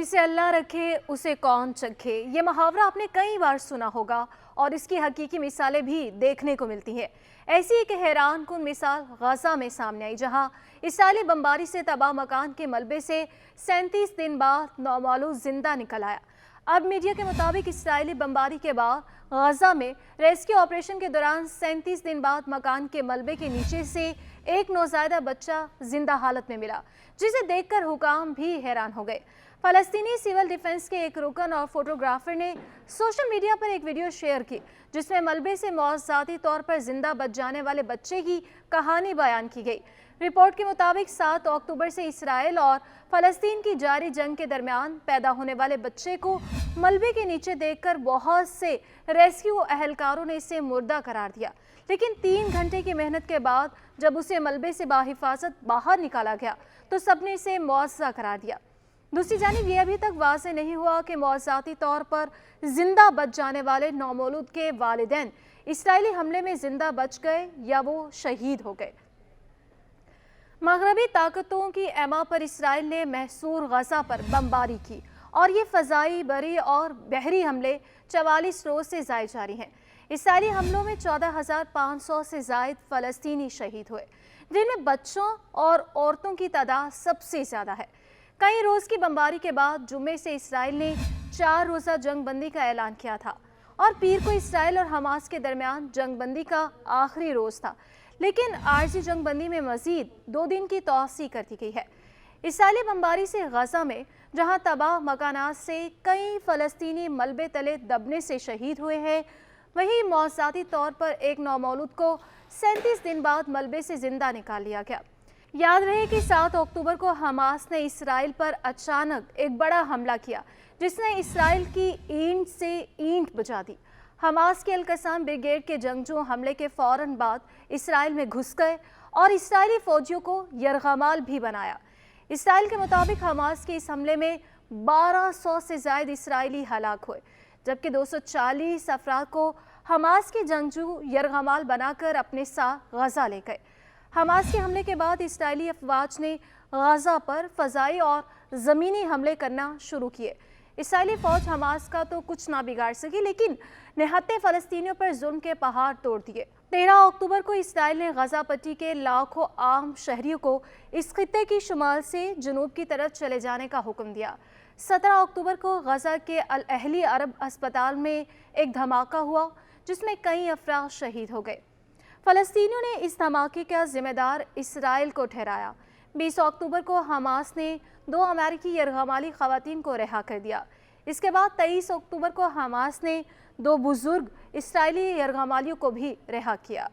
जिसे अल्लाह रखे उसे कौन चखे, ये मुहावरा आपने कई बार सुना होगा और इसकी हकीकी मिसालें भी देखने को मिलती हैं। ऐसी एक हैरान कुन मिसाल गजा में सामने आई, जहां इसराइली बमबारी से तबाह मकान के मलबे से 37 दिन बाद नौमालूम जिंदा निकल आया। अब मीडिया के मुताबिक इसराइली बमबारी के बाद गजा में रेस्क्यू ऑपरेशन के दौरान 37 दिन बाद मकान के मलबे के नीचे से एक नौज़ायदा बच्चा जिंदा हालत में मिला, जिसे देखकर हुकाम भी हैरान हो गए। फलस्तीनी सिविल डिफेंस के एक रुकन और फोटोग्राफर ने सोशल मीडिया पर एक वीडियो शेयर की, जिसमें मलबे से मौज़ाती तौर पर जिंदा बच जाने वाले बच्चे की कहानी बयान की गई। रिपोर्ट के मुताबिक 7 अक्टूबर से इसराइल और फलस्तीन की जारी जंग के दरमियान पैदा होने वाले बच्चे को मलबे के नीचे देखकर बहुत से रेस्क्यू अहलकारों ने इसे मुर्दा करार दिया, लेकिन 3 घंटे की मेहनत के बाद जब उसे मलबे से बाहिफाजत बाहर निकाला गया तो सबने इसे मुआवजा करार दिया। दूसरी जानिब ये अभी तक वाज़ेह नहीं हुआ कि मौज़ाती तौर पर जिंदा बच जाने वाले नौमौलूद के वालिदैन इसराइली हमले में जिंदा बच गए या वो शहीद हो गए। मगरबी ताकतों की एमा पर इसराइल ने महसूर गजा पर बमबारी की और ये फ़ज़ाई, बरी और बहरी हमले 44 रोज़ से ज़ायद जारी हैं। इसराइली हमलों में 14,500 से ज़ायद फ़लस्तीनी शहीद हुए, जिनमें बच्चों और औरतों की तादाद सबसे ज़्यादा है। कई रोज़ की बमबारी के बाद जुम्मे से इसराइल ने 4 रोज़ा जंग बंदी का ऐलान किया था और पीर को इसराइल और हमास के दरमियान जंग बंदी का आखिरी रोज़ था, लेकिन आरजी जंग बंदी में मज़ीद 2 दिन की तौसी कर दी गई है। इसराइली बमबारी से गजा में जहां तबाह मकानात से कई फ़लस्तीनी मलबे तले दबने से शहीद हुए हैं, वहीं मौज़ाती तौर पर एक नौमौलूद को 37 दिन बाद मलबे से ज़िंदा निकाल लिया गया। याद रहे कि 7 अक्टूबर को हमास ने इसराइल पर अचानक एक बड़ा हमला किया, जिसने इसराइल की ईंट से ईंट बजा दी। हमास के अल-कसाम ब्रिगेड के जंगजू हमले के फौरन बाद इसराइल में घुस गए और इसराइली फौजियों को यरगमाल भी बनाया। इसराइल के मुताबिक हमास के इस हमले में 1200 से ज़ायद इसराइली हलाक हुए, जबकि 240 अफराद को हमास के जंगजू यरगमाल बनाकर अपने साथ गजा ले गए। हमास के हमले के बाद इसराइली अफवाज ने गजा पर फ़ज़ाई और ज़मीनी हमले करना शुरू किए। इसराइली फ़ौज हमास का तो कुछ ना बिगाड़ सकी, लेकिन निहत्ते फ़लस्तीनियों पर जुल्म के पहाड़ तोड़ दिए। 13 अक्टूबर को इसराइल ने गजा पट्टी के लाखों आम शहरियों को इस खित्ते की शुमाल से जनूब की तरफ चले जाने का हुक्म दिया। 17 अक्टूबर को गजा के अल अहली अरब अस्पताल में एक धमाका हुआ, जिसमें कई अफराद शहीद हो गए। फ़लस्तीनियों ने इस धमाके का जिम्मेदार इसराइल को ठहराया। 20 अक्टूबर को हमास ने 2 अमेरिकी यरगमाली ख़वातीन को रिहा कर दिया। इसके बाद 23 अक्टूबर को हमास ने 2 बुजुर्ग इसराइली यरगमालियों को भी रिहा किया।